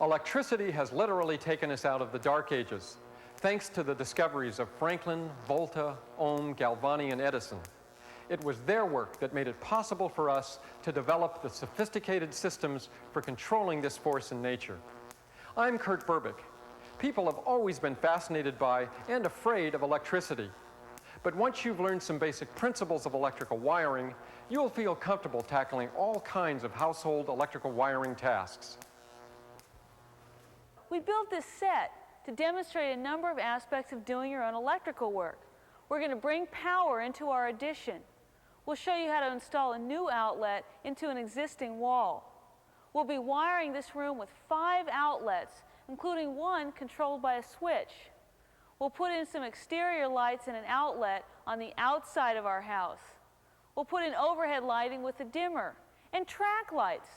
Electricity has literally taken us out of the Dark Ages, thanks to the discoveries of Franklin, Volta, Ohm, Galvani, and Edison. It was their work that made it possible for us to develop the sophisticated systems for controlling this force in nature. I'm Kurt Burbick. People have always been fascinated by and afraid of electricity. But once you've learned some basic principles of electrical wiring, you'll feel comfortable tackling all kinds of household electrical wiring tasks. We built this set to demonstrate a number of aspects of doing your own electrical work. We're going to bring power into our addition. We'll show you how to install a new outlet into an existing wall. We'll be wiring this room with 5 outlets, including one controlled by a switch. We'll put in some exterior lights and an outlet on the outside of our house. We'll put in overhead lighting with a dimmer and track lights.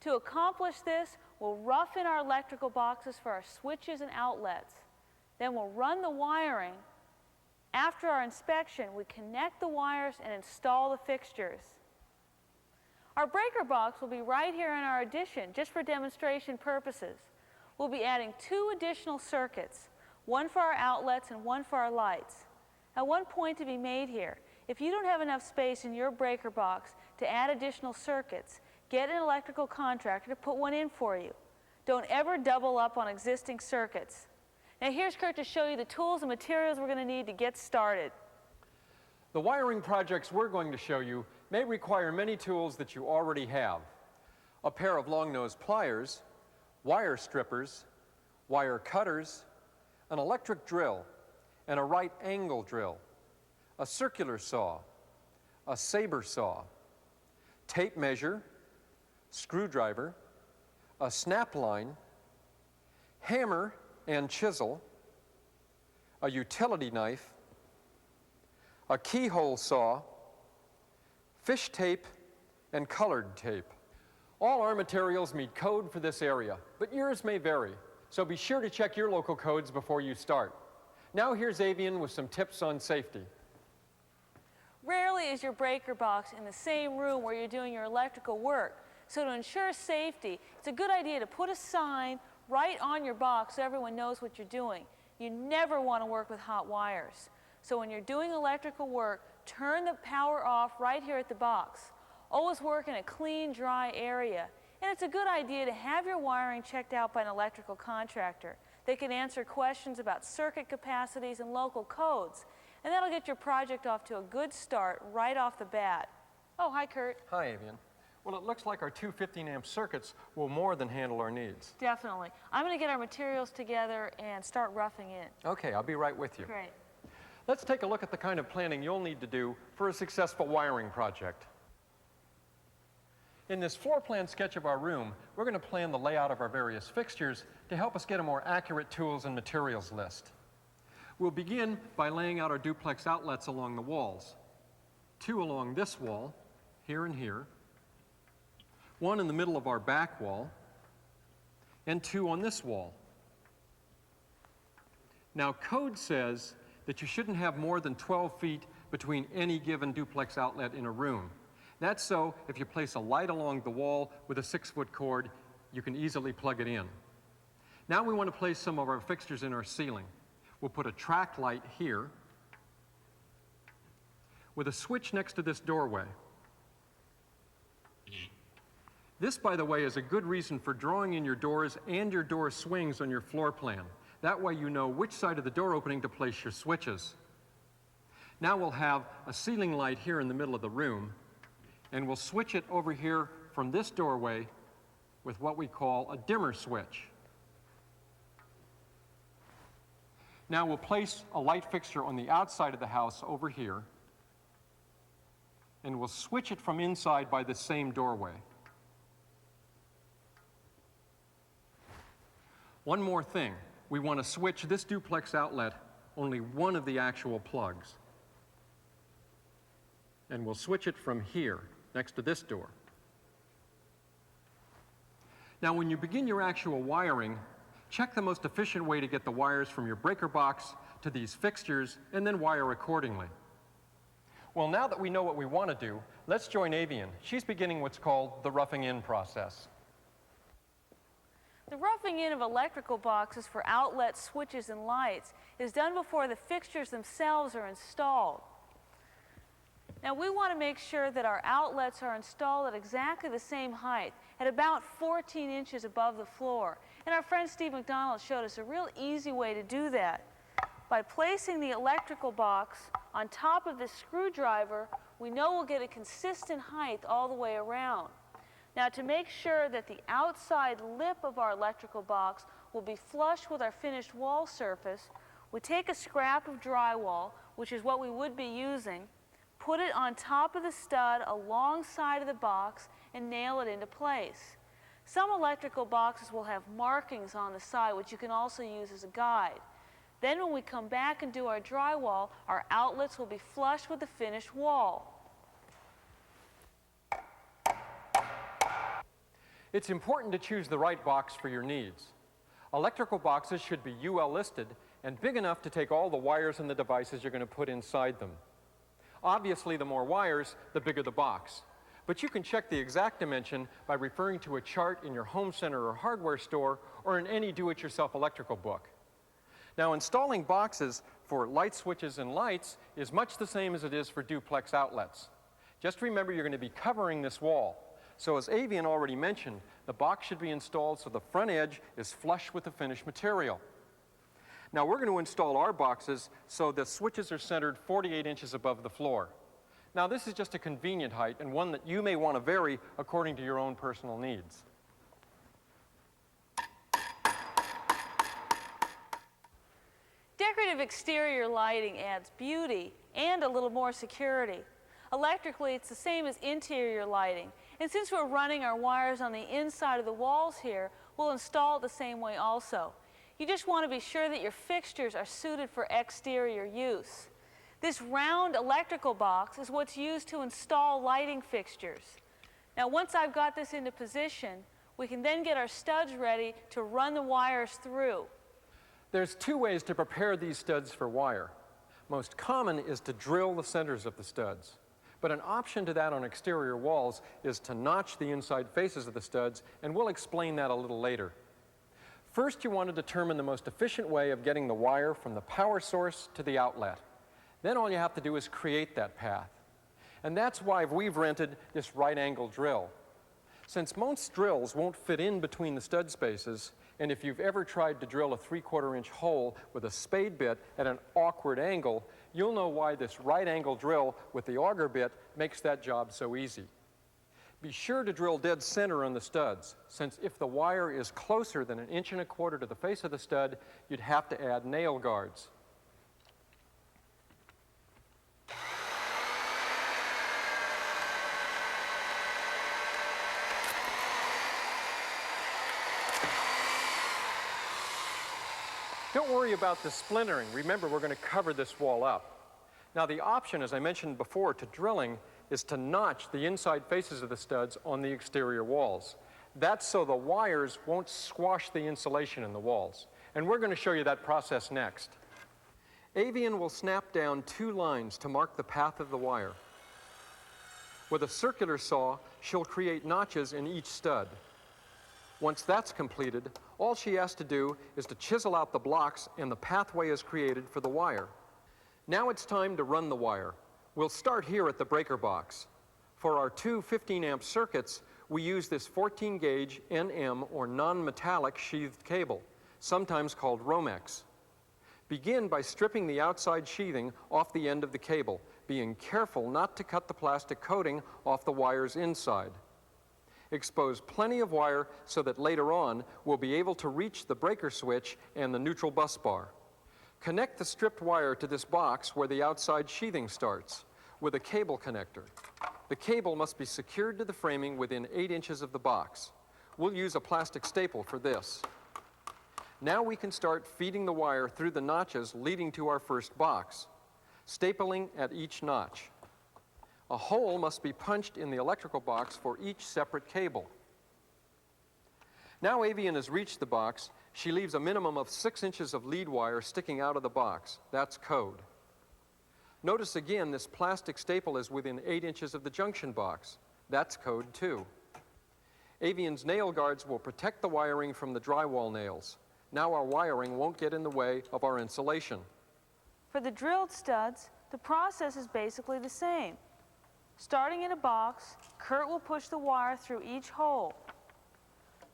To accomplish this, we'll rough in our electrical boxes for our switches and outlets. Then we'll run the wiring. After our inspection, we connect the wires and install the fixtures. Our breaker box will be right here in our addition, just for demonstration purposes. We'll be adding 2 additional circuits, one for our outlets and one for our lights. Now, one point to be made here. If you don't have enough space in your breaker box to add additional circuits, get an electrical contractor to put one in for you. Don't ever double up on existing circuits. Now here's Kurt to show you the tools and materials we're going to need to get started. The wiring projects we're going to show you may require many tools that you already have. A pair of long-nosed pliers, wire strippers, wire cutters, an electric drill, and a right angle drill, a circular saw, a saber saw, tape measure, screwdriver, a snap line, hammer and chisel, a utility knife, a keyhole saw, fish tape, and colored tape. All our materials meet code for this area, but yours may vary, so be sure to check your local codes before you start. Now here's Avian with some tips on safety. Rarely is your breaker box in the same room where you're doing your electrical work. So to ensure safety, it's a good idea to put a sign right on your box so everyone knows what you're doing. You never want to work with hot wires. So when you're doing electrical work, turn the power off right here at the box. Always work in a clean, dry area. And it's a good idea to have your wiring checked out by an electrical contractor. They can answer questions about circuit capacities and local codes. And that'll get your project off to a good start right off the bat. Oh, hi, Kurt. Hi, Avian. Well, it looks like our 2 15-amp circuits will more than handle our needs. Definitely. I'm going to get our materials together and start roughing in. Okay, I'll be right with you. Great. Let's take a look at the kind of planning you'll need to do for a successful wiring project. In this floor plan sketch of our room, we're going to plan the layout of our various fixtures to help us get a more accurate tools and materials list. We'll begin by laying out our duplex outlets along the walls. 2 along this wall, here and here, 1 in the middle of our back wall, and 2 on this wall. Now, code says that you shouldn't have more than 12 feet between any given duplex outlet in a room. That's so if you place a light along the wall with a 6-foot cord, you can easily plug it in. Now we want to place some of our fixtures in our ceiling. We'll put a track light here with a switch next to this doorway. This, by the way, is a good reason for drawing in your doors and your door swings on your floor plan. That way you know which side of the door opening to place your switches. Now we'll have a ceiling light here in the middle of the room, and we'll switch it over here from this doorway with what we call a dimmer switch. Now we'll place a light fixture on the outside of the house over here, and we'll switch it from inside by the same doorway. One more thing, we want to switch this duplex outlet only one of the actual plugs. And we'll switch it from here, next to this door. Now, when you begin your actual wiring, check the most efficient way to get the wires from your breaker box to these fixtures, and then wire accordingly. Well, now that we know what we want to do, let's join Avian. She's beginning what's called the roughing in process. The roughing in of electrical boxes for outlets, switches, and lights is done before the fixtures themselves are installed. Now we want to make sure that our outlets are installed at exactly the same height, at about 14 inches above the floor. And our friend Steve McDonald showed us a real easy way to do that. By placing the electrical box on top of the screwdriver, we know we'll get a consistent height all the way around. Now to make sure that the outside lip of our electrical box will be flush with our finished wall surface, we take a scrap of drywall, which is what we would be using, put it on top of the stud alongside of the box and nail it into place. Some electrical boxes will have markings on the side, which you can also use as a guide. Then when we come back and do our drywall, our outlets will be flush with the finished wall. It's important to choose the right box for your needs. Electrical boxes should be UL listed and big enough to take all the wires and the devices you're going to put inside them. Obviously, the more wires, the bigger the box. But you can check the exact dimension by referring to a chart in your home center or hardware store or in any do-it-yourself electrical book. Now, installing boxes for light switches and lights is much the same as it is for duplex outlets. Just remember you're going to be covering this wall. So as Avian already mentioned, the box should be installed so the front edge is flush with the finished material. Now we're going to install our boxes so the switches are centered 48 inches above the floor. Now this is just a convenient height and one that you may want to vary according to your own personal needs. Decorative exterior lighting adds beauty and a little more security. Electrically, it's the same as interior lighting. And since we're running our wires on the inside of the walls here, we'll install it the same way also. You just want to be sure that your fixtures are suited for exterior use. This round electrical box is what's used to install lighting fixtures. Now, once I've got this into position, we can then get our studs ready to run the wires through. There's two ways to prepare these studs for wire. Most common is to drill the centers of the studs. But an option to that on exterior walls is to notch the inside faces of the studs, and we'll explain that a little later. First, you want to determine the most efficient way of getting the wire from the power source to the outlet. Then all you have to do is create that path. And that's why we've rented this right-angle drill. Since most drills won't fit in between the stud spaces, and if you've ever tried to drill a 3/4 inch hole with a spade bit at an awkward angle, you'll know why this right-angle drill with the auger bit makes that job so easy. Be sure to drill dead center on the studs, since if the wire is closer than 1 1/4 inches to the face of the stud, you'd have to add nail guards. Don't worry about the splintering. Remember, we're going to cover this wall up. Now, the option, as I mentioned before, to drilling is to notch the inside faces of the studs on the exterior walls. That's so the wires won't squash the insulation in the walls. And we're going to show you that process next. Avian will snap down 2 lines to mark the path of the wire. With a circular saw, she'll create notches in each stud. Once that's completed, all she has to do is to chisel out the blocks and the pathway is created for the wire. Now it's time to run the wire. We'll start here at the breaker box. For our 2 15-amp circuits, we use this 14-gauge NM or non-metallic sheathed cable, sometimes called Romex. Begin by stripping the outside sheathing off the end of the cable, being careful not to cut the plastic coating off the wire's inside. Expose plenty of wire so that later on we'll be able to reach the breaker switch and the neutral bus bar. Connect the stripped wire to this box where the outside sheathing starts with a cable connector. The cable must be secured to the framing within 8 inches of the box. We'll use a plastic staple for this. Now we can start feeding the wire through the notches leading to our first box, stapling at each notch. A hole must be punched in the electrical box for each separate cable. Now Avian has reached the box. She leaves a minimum of 6 inches of lead wire sticking out of the box. That's code. Notice again this plastic staple is within 8 inches of the junction box. That's code too. Avian's nail guards will protect the wiring from the drywall nails. Now our wiring won't get in the way of our insulation. For the drilled studs, the process is basically the same. Starting in a box, Kurt will push the wire through each hole.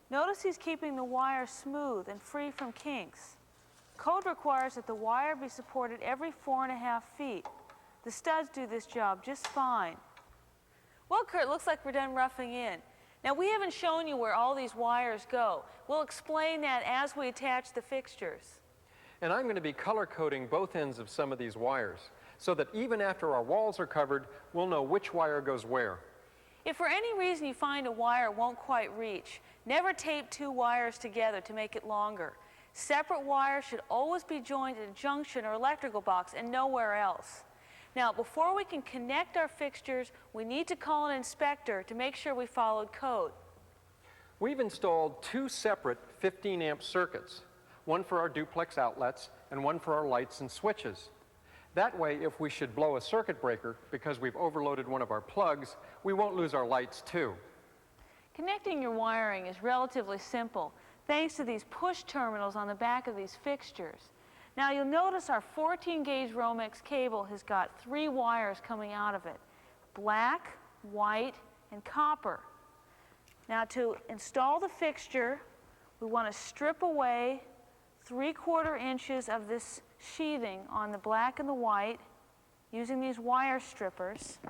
Notice he's keeping the wire smooth and free from kinks. Code requires that the wire be supported every 4.5 feet. The studs do this job just fine. Well, Kurt, looks like we're done roughing in. Now, we haven't shown you where all these wires go. We'll explain that as we attach the fixtures. And I'm going to be color coding both ends of some of these wires, so that even after our walls are covered, we'll know which wire goes where. If for any reason you find a wire won't quite reach, never tape 2 wires together to make it longer. Separate wires should always be joined at a junction or electrical box and nowhere else. Now, before we can connect our fixtures, we need to call an inspector to make sure we followed code. We've installed 2 separate 15-amp circuits, one for our duplex outlets and one for our lights and switches. That way, if we should blow a circuit breaker because we've overloaded one of our plugs, we won't lose our lights too. Connecting your wiring is relatively simple, thanks to these push terminals on the back of these fixtures. Now you'll notice our 14-gauge Romex cable has got 3 wires coming out of it: black, white, and copper. Now to install the fixture, we want to strip away 3/4 inches of this sheathing on the black and the white using these wire strippers.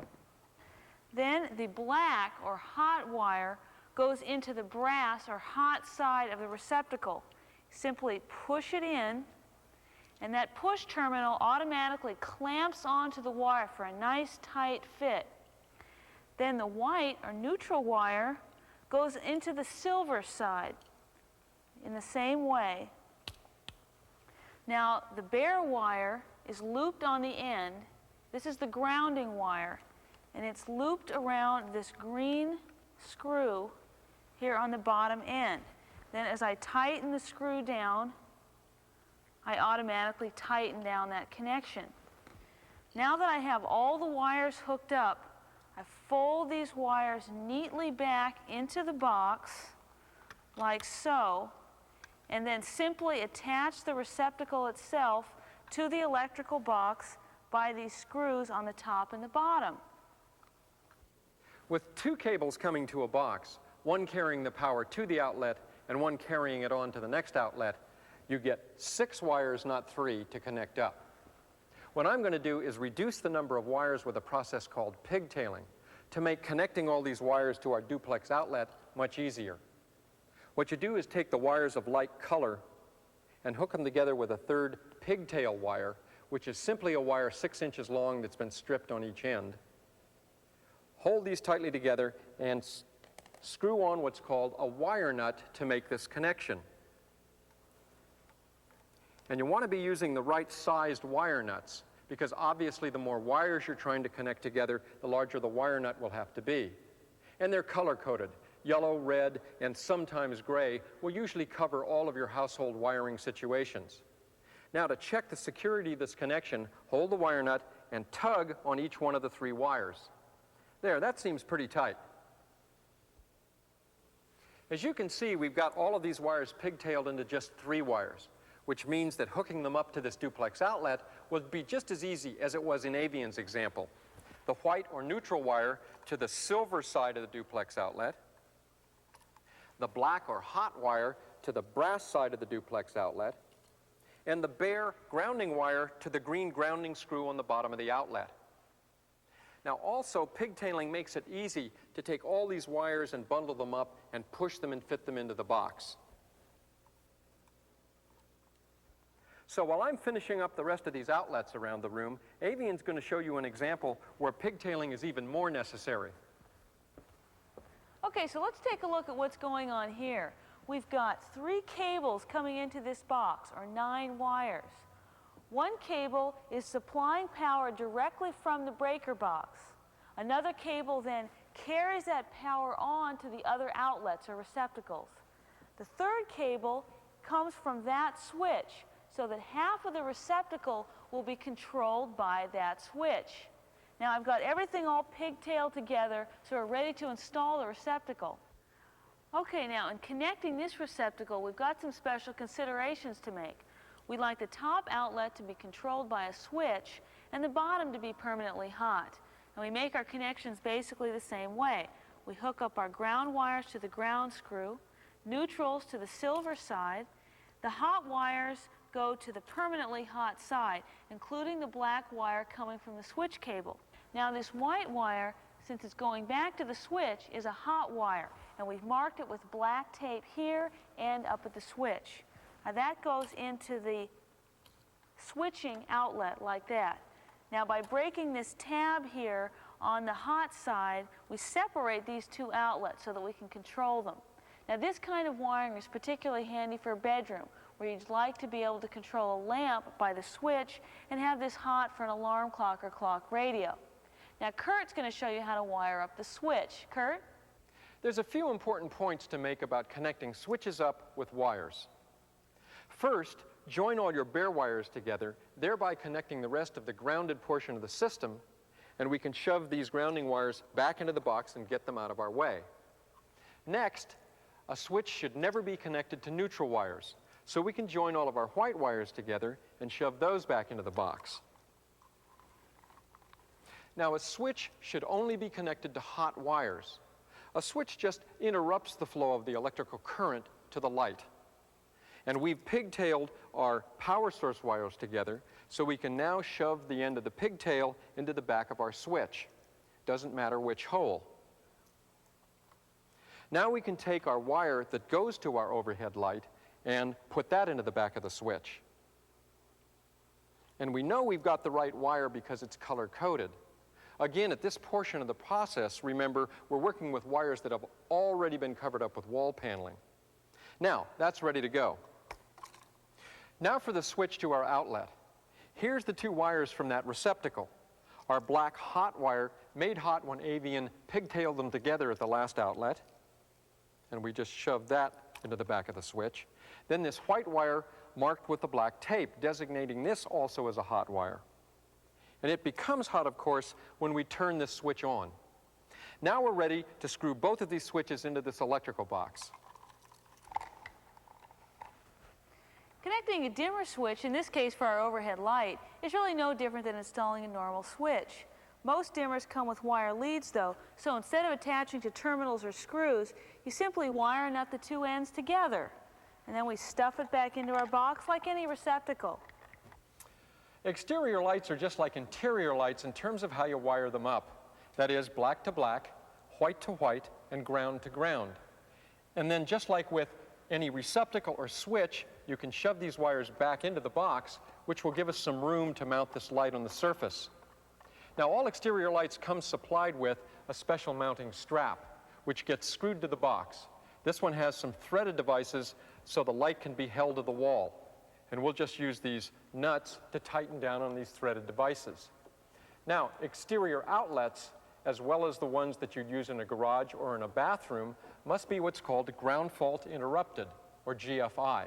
Then the black or hot wire goes into the brass or hot side of the receptacle. Simply push it in, and that push terminal automatically clamps onto the wire for a nice tight fit. Then the white or neutral wire goes into the silver side in the same way. Now the bare wire is looped on the end. This is the grounding wire, and it's looped around this green screw here on the bottom end. Then as I tighten the screw down, I automatically tighten down that connection. Now that I have all the wires hooked up, I fold these wires neatly back into the box, like so, and then simply attach the receptacle itself to the electrical box by these screws on the top and the bottom. With 2 cables coming to a box, one carrying the power to the outlet and one carrying it on to the next outlet, you get 6 wires, not 3, to connect up. What I'm going to do is reduce the number of wires with a process called pigtailing to make connecting all these wires to our duplex outlet much easier. What you do is take the wires of like color and hook them together with a 3rd pigtail wire, which is simply a wire 6 inches long that's been stripped on each end. Hold these tightly together and screw on what's called a wire nut to make this connection. And you want to be using the right sized wire nuts, because obviously the more wires you're trying to connect together, the larger the wire nut will have to be. And they're color coded. Yellow, red, and sometimes gray will usually cover all of your household wiring situations. Now to check the security of this connection, hold the wire nut and tug on each one of the 3 wires. There, that seems pretty tight. As you can see, we've got all of these wires pigtailed into just 3 wires, which means that hooking them up to this duplex outlet would be just as easy as it was in Avian's example. The white or neutral wire to the silver side of the duplex outlet, the black or hot wire to the brass side of the duplex outlet, and the bare grounding wire to the green grounding screw on the bottom of the outlet. Now also, pigtailing makes it easy to take all these wires and bundle them up and push them and fit them into the box. So while I'm finishing up the rest of these outlets around the room, Avian's going to show you an example where pigtailing is even more necessary. Okay, so let's take a look at what's going on here. We've got 3 cables coming into this box, or 9 wires. One cable is supplying power directly from the breaker box. Another cable then carries that power on to the other outlets or receptacles. The 3rd cable comes from that switch, so that half of the receptacle will be controlled by that switch. Now I've got everything all pigtailed together, so we're ready to install the receptacle. Okay, now in connecting this receptacle, we've got some special considerations to make. We'd like the top outlet to be controlled by a switch and the bottom to be permanently hot. And we make our connections basically the same way. We hook up our ground wires to the ground screw, neutrals to the silver side. The hot wires go to the permanently hot side, including the black wire coming from the switch cable. Now this white wire, since it's going back to the switch, is a hot wire, and we've marked it with black tape here and up at the switch. Now that goes into the switching outlet like that. Now by breaking this tab here on the hot side, we separate these two outlets so that we can control them. Now this kind of wiring is particularly handy for a bedroom where you'd like to be able to control a lamp by the switch and have this hot for an alarm clock or clock radio. Now Kurt's going to show you how to wire up the switch. Kurt? There's a few important points to make about connecting switches up with wires. First, join all your bare wires together, thereby connecting the rest of the grounded portion of the system, and we can shove these grounding wires back into the box and get them out of our way. Next, a switch should never be connected to neutral wires, so we can join all of our white wires together and shove those back into the box. Now, a switch should only be connected to hot wires. A switch just interrupts the flow of the electrical current to the light. And we've pigtailed our power source wires together, so we can now shove the end of the pigtail into the back of our switch. Doesn't matter which hole. Now we can take our wire that goes to our overhead light and put that into the back of the switch. And we know we've got the right wire because it's color-coded. Again, at this portion of the process, remember, we're working with wires that have already been covered up with wall paneling. Now, that's ready to go. Now for the switch to our outlet. Here's the two wires from that receptacle. Our black hot wire, made hot when Avian pigtailed them together at the last outlet. And we just shoved that into the back of the switch. Then this white wire marked with the black tape, designating this also as a hot wire. And it becomes hot, of course, when we turn this switch on. Now we're ready to screw both of these switches into this electrical box. Connecting a dimmer switch, in this case for our overhead light, is really no different than installing a normal switch. Most dimmers come with wire leads though, so instead of attaching to terminals or screws, you simply wire nut the two ends together. And then we stuff it back into our box like any receptacle. Exterior lights are just like interior lights in terms of how you wire them up. That is, black to black, white to white, and ground to ground. And then just like with any receptacle or switch, you can shove these wires back into the box, which will give us some room to mount this light on the surface. Now, all exterior lights come supplied with a special mounting strap, which gets screwed to the box. This one has some threaded devices so the light can be held to the wall. And we'll just use these nuts to tighten down on these threaded devices. Now, exterior outlets, as well as the ones that you'd use in a garage or in a bathroom, must be what's called ground fault interrupted, or GFI.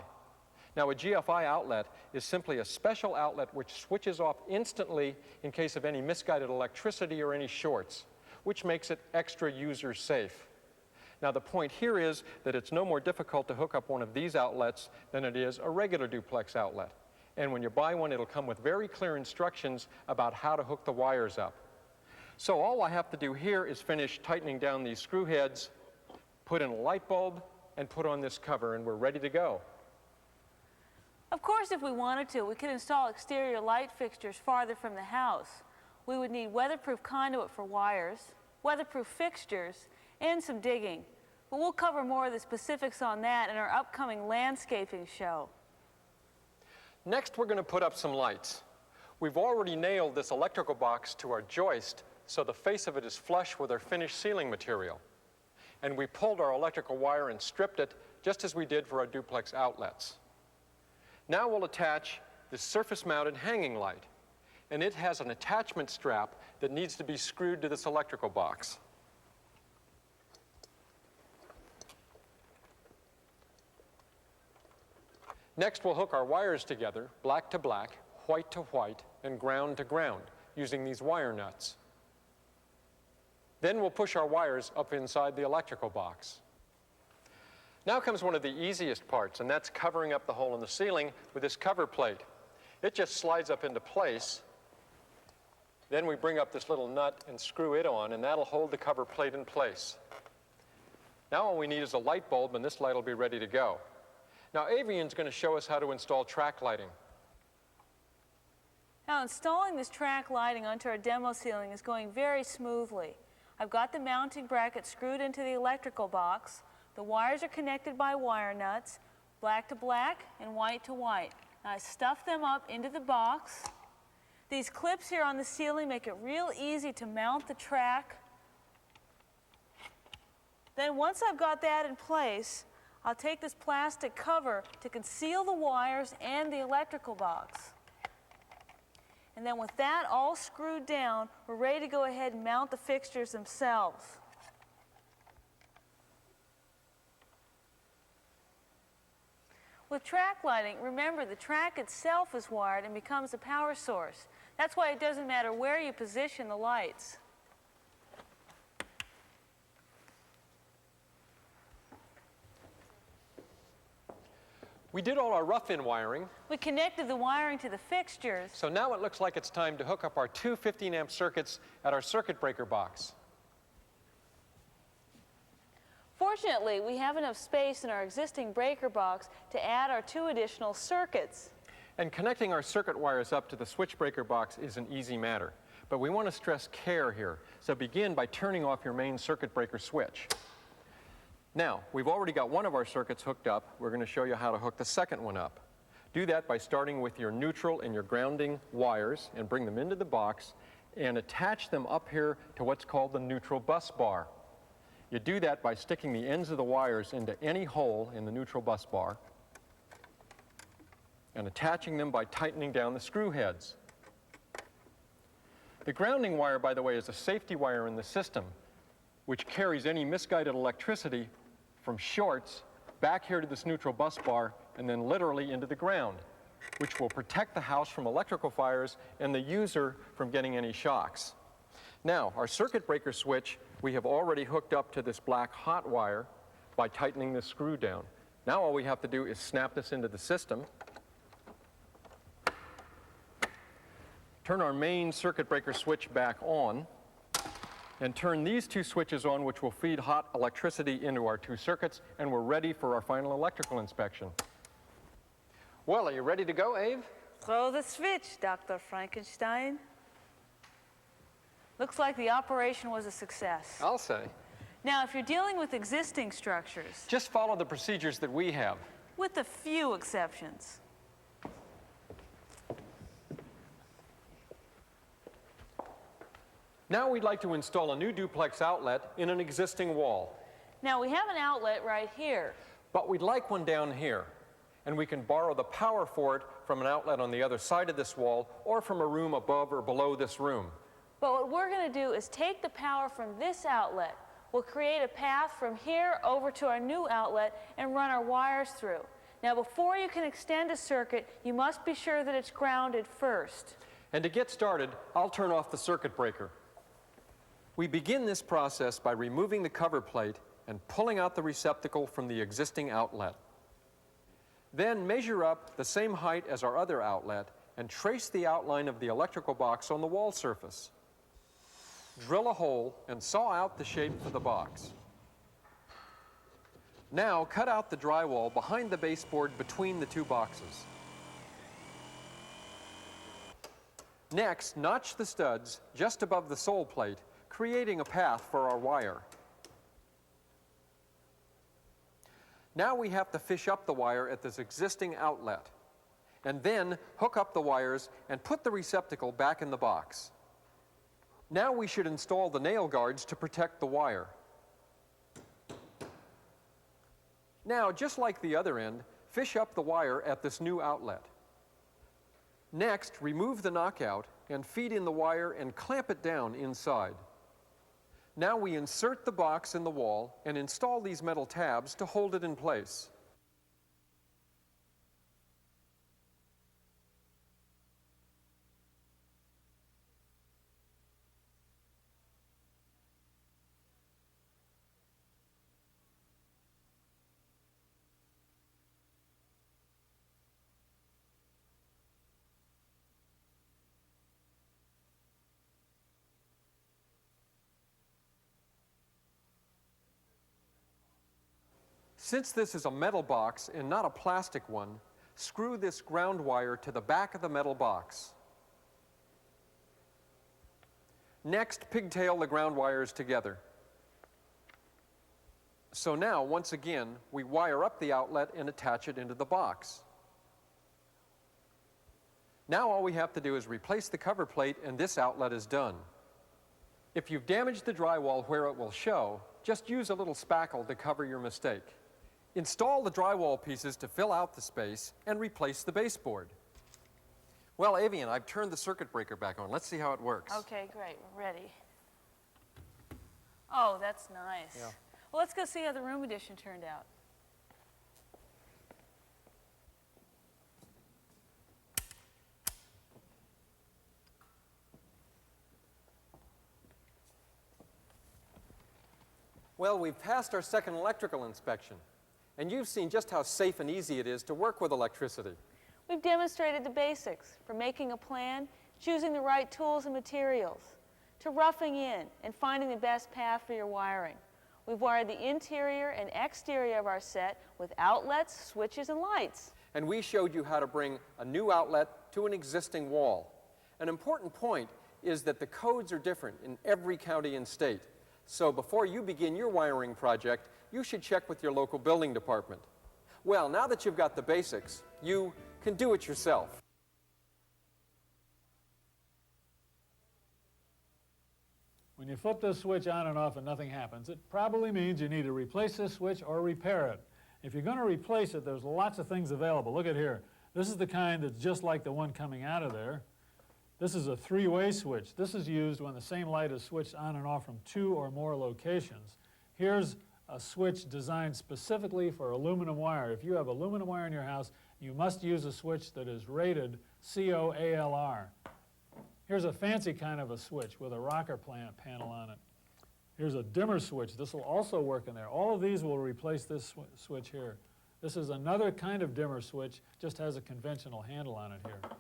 Now, a GFI outlet is simply a special outlet which switches off instantly in case of any misguided electricity or any shorts, which makes it extra user safe. Now, the point here is that it's no more difficult to hook up one of these outlets than it is a regular duplex outlet. And when you buy one, it'll come with very clear instructions about how to hook the wires up. So all I have to do here is finish tightening down these screw heads, put in a light bulb, and put on this cover, and we're ready to go. Of course, if we wanted to, we could install exterior light fixtures farther from the house. We would need weatherproof conduit for wires, weatherproof fixtures, and some digging. But we'll cover more of the specifics on that in our upcoming landscaping show. Next, we're going to put up some lights. We've already nailed this electrical box to our joist, so the face of it is flush with our finished ceiling material. And we pulled our electrical wire and stripped it, just as we did for our duplex outlets. Now we'll attach this surface-mounted hanging light, and it has an attachment strap that needs to be screwed to this electrical box. Next, we'll hook our wires together, black to black, white to white, and ground to ground, using these wire nuts. Then we'll push our wires up inside the electrical box. Now comes one of the easiest parts, and that's covering up the hole in the ceiling with this cover plate. It just slides up into place. Then we bring up this little nut and screw it on, and that'll hold the cover plate in place. Now all we need is a light bulb, and this light will be ready to go. Now Avian's going to show us how to install track lighting. Now installing this track lighting onto our demo ceiling is going very smoothly. I've got the mounting bracket screwed into the electrical box. The wires are connected by wire nuts, black to black and white to white. Now I stuff them up into the box. These clips here on the ceiling make it real easy to mount the track. Then once I've got that in place, I'll take this plastic cover to conceal the wires and the electrical box. And then with that all screwed down, we're ready to go ahead and mount the fixtures themselves. With track lighting, remember the track itself is wired and becomes a power source. That's why it doesn't matter where you position the lights. We did all our rough-in wiring. We connected the wiring to the fixtures. So now it looks like it's time to hook up our two 15-amp circuits at our circuit breaker box. Fortunately, we have enough space in our existing breaker box to add our two additional circuits. And connecting our circuit wires up to the switch breaker box is an easy matter. But we want to stress care here. So begin by turning off your main circuit breaker switch. Now, we've already got one of our circuits hooked up. We're going to show you how to hook the second one up. Do that by starting with your neutral and your grounding wires and bring them into the box and attach them up here to what's called the neutral bus bar. You do that by sticking the ends of the wires into any hole in the neutral bus bar and attaching them by tightening down the screw heads. The grounding wire, by the way, is a safety wire in the system which carries any misguided electricity from shorts back here to this neutral bus bar and then literally into the ground, which will protect the house from electrical fires and the user from getting any shocks. Now, our circuit breaker switch we have already hooked up to this black hot wire by tightening this screw down. Now all we have to do is snap this into the system, turn our main circuit breaker switch back on, and turn these two switches on, which will feed hot electricity into our two circuits, and we're ready for our final electrical inspection. Well, are you ready to go, Ave? Throw the switch, Dr. Frankenstein. Looks like the operation was a success. I'll say. Now, if you're dealing with existing structures, just follow the procedures that we have. With a few exceptions. Now we'd like to install a new duplex outlet in an existing wall. Now we have an outlet right here. But we'd like one down here. And we can borrow the power for it from an outlet on the other side of this wall or from a room above or below this room. But what we're going to do is take the power from this outlet. We'll create a path from here over to our new outlet and run our wires through. Now before you can extend a circuit, you must be sure that it's grounded first. And to get started, I'll turn off the circuit breaker. We begin this process by removing the cover plate and pulling out the receptacle from the existing outlet. Then measure up the same height as our other outlet and trace the outline of the electrical box on the wall surface. Drill a hole and saw out the shape for the box. Now cut out the drywall behind the baseboard between the two boxes. Next, notch the studs just above the sole plate, creating a path for our wire. Now we have to fish up the wire at this existing outlet, and then hook up the wires and put the receptacle back in the box. Now we should install the nail guards to protect the wire. Now, just like the other end, fish up the wire at this new outlet. Next, remove the knockout and feed in the wire and clamp it down inside. Now we insert the box in the wall and install these metal tabs to hold it in place. Since this is a metal box and not a plastic one, screw this ground wire to the back of the metal box. Next, pigtail the ground wires together. So now, once again, we wire up the outlet and attach it into the box. Now all we have to do is replace the cover plate and this outlet is done. If you've damaged the drywall where it will show, just use a little spackle to cover your mistake. Install the drywall pieces to fill out the space and replace the baseboard. Well, Avian, I've turned the circuit breaker back on. Let's see how it works. Okay, great. We're ready. Oh, that's nice. Yeah. Well, let's go see how the room addition turned out. Well, we've passed our second electrical inspection, and you've seen just how safe and easy it is to work with electricity. We've demonstrated the basics, from making a plan, choosing the right tools and materials, to roughing in and finding the best path for your wiring. We've wired the interior and exterior of our set with outlets, switches, and lights. And we showed you how to bring a new outlet to an existing wall. An important point is that the codes are different in every county and state. So before you begin your wiring project, you should check with your local building department. Well, now that you've got the basics, you can do it yourself. When you flip this switch on and off and nothing happens, it probably means you need to replace this switch or repair it. If you're going to replace it, there's lots of things available. Look at here. This is the kind that's just like the one coming out of there. This is a three-way switch. This is used when the same light is switched on and off from 2 or more locations. Here's a switch designed specifically for aluminum wire. If you have aluminum wire in your house, you must use a switch that is rated COALR. Here's a fancy kind of a switch with a rocker panel on it. Here's a dimmer switch. This will also work in there. All of these will replace this switch here. This is another kind of dimmer switch, just has a conventional handle on it here.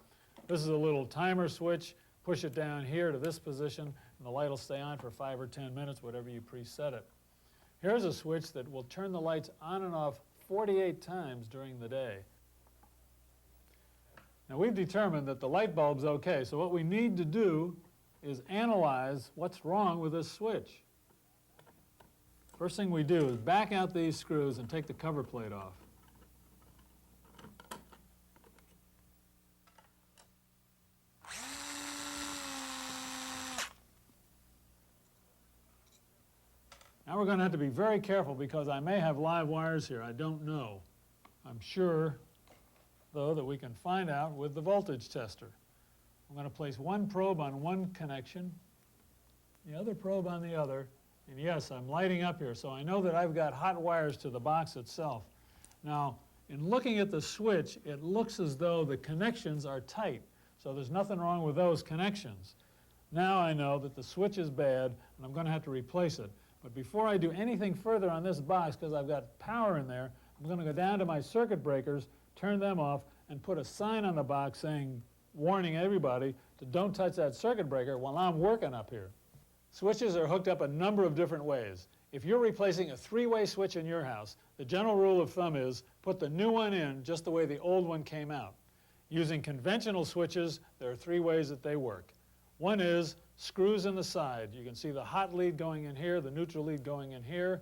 This is a little timer switch. Push it down here to this position, and the light will stay on for 5 or 10 minutes, whatever you preset it. Here's a switch that will turn the lights on and off 48 times during the day. Now, we've determined that the light bulb's okay, so what we need to do is analyze what's wrong with this switch. First thing we do is back out these screws and take the cover plate off. Now we're going to have to be very careful because I may have live wires here. I don't know. I'm sure, though, that we can find out with the voltage tester. I'm going to place one probe on one connection, the other probe on the other, and yes, I'm lighting up here, so I know that I've got hot wires to the box itself. Now, in looking at the switch, it looks as though the connections are tight, so there's nothing wrong with those connections. Now I know that the switch is bad, and I'm going to have to replace it. But before I do anything further on this box, because I've got power in there, I'm going to go down to my circuit breakers, turn them off, and put a sign on the box saying, warning everybody to don't touch that circuit breaker while I'm working up here. Switches are hooked up a number of different ways. If you're replacing a three-way switch in your house, the general rule of thumb is put the new one in just the way the old one came out. Using conventional switches, there are 3 ways that they work. One is screws in the side. You can see the hot lead going in here, the neutral lead going in here.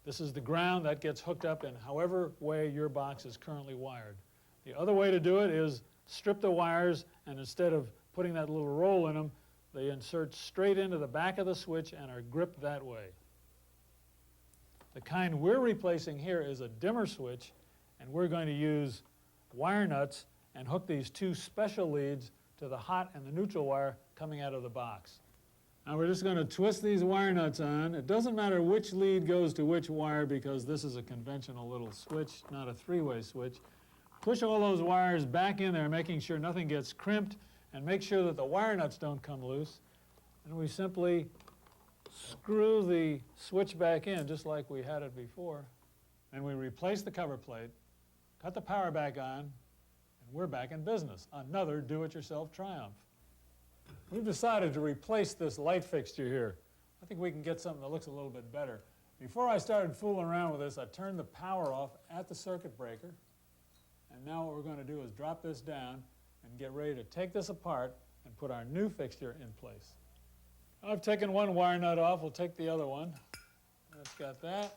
This is the ground that gets hooked up in however way your box is currently wired. The other way to do it is strip the wires, and instead of putting that little roll in them, they insert straight into the back of the switch and are gripped that way. The kind we're replacing here is a dimmer switch, and we're going to use wire nuts and hook these 2 special leads to the hot and the neutral wire coming out of the box. Now we're just going to twist these wire nuts on. It doesn't matter which lead goes to which wire because this is a conventional little switch, not a 3-way switch. Push all those wires back in there, making sure nothing gets crimped, and make sure that the wire nuts don't come loose. And we simply screw the switch back in just like we had it before. And we replace the cover plate, cut the power back on, and we're back in business. Another do-it-yourself triumph. We've decided to replace this light fixture here. I think we can get something that looks a little bit better. Before I started fooling around with this, I turned the power off at the circuit breaker. And now what we're going to do is drop this down and get ready to take this apart and put our new fixture in place. I've taken one wire nut off. We'll take the other one. That's got that.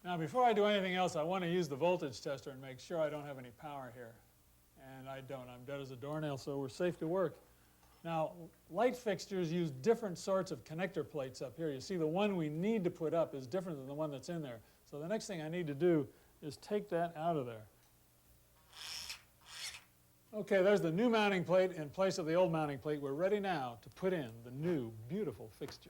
Now, before I do anything else, I want to use the voltage tester and make sure I don't have any power here. And I don't. I'm dead as a doornail, so we're safe to work. Now, light fixtures use different sorts of connector plates up here. You see, the one we need to put up is different than the one that's in there. So the next thing I need to do is take that out of there. Okay, there's the new mounting plate in place of the old mounting plate. We're ready now to put in the new, beautiful fixture.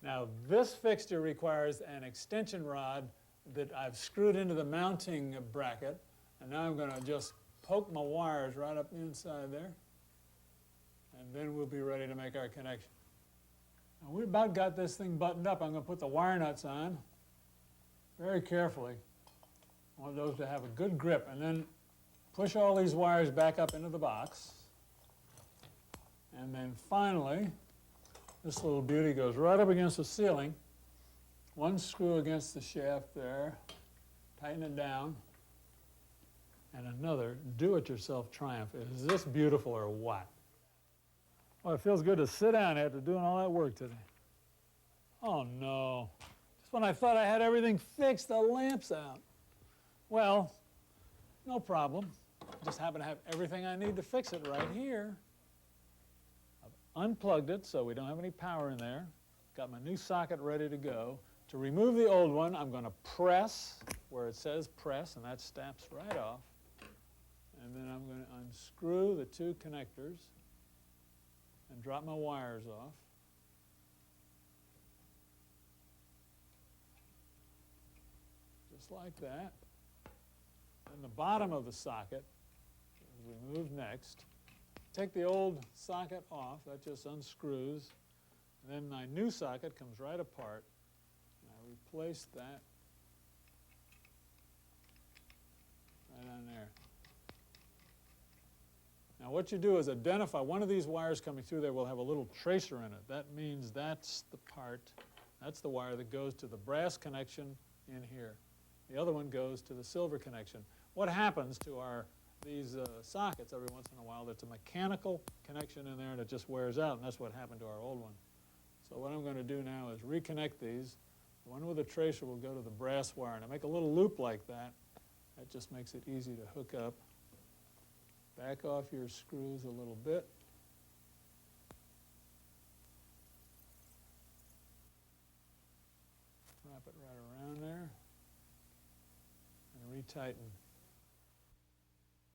Now, this fixture requires an extension rod that I've screwed into the mounting bracket. And now I'm going to just poke my wires right up inside there. And then we'll be ready to make our connection. Now, we about got this thing buttoned up. I'm going to put the wire nuts on very carefully. I want those to have a good grip. And then push all these wires back up into the box. And then finally, this little beauty goes right up against the ceiling. One screw against the shaft there. Tighten it down. And another do-it-yourself triumph. Is this beautiful or what? Well, it feels good to sit down after doing all that work today. Oh, no. Just when I thought I had everything fixed, the lamp's out. Well, no problem. I just happen to have everything I need to fix it right here. I've unplugged it so we don't have any power in there. Got my new socket ready to go. To remove the old one, I'm going to press where it says press, and that snaps right off. And then I'm going to unscrew the two connectors and drop my wires off. Just like that. And the bottom of the socket is removed next. Take the old socket off. That just unscrews. And then my new socket comes right apart. And I replace that right on there. Now what you do is identify one of these wires coming through there will have a little tracer in it. That means that's the part, that's the wire that goes to the brass connection in here. The other one goes to the silver connection. What happens to these sockets every once in a while, there's a mechanical connection in there and it just wears out, and that's what happened to our old one. So what I'm going to do now is reconnect these. The one with the tracer will go to the brass wire, and I make a little loop like that. That just makes it easy to hook up. Back off your screws a little bit. Wrap it right around there and retighten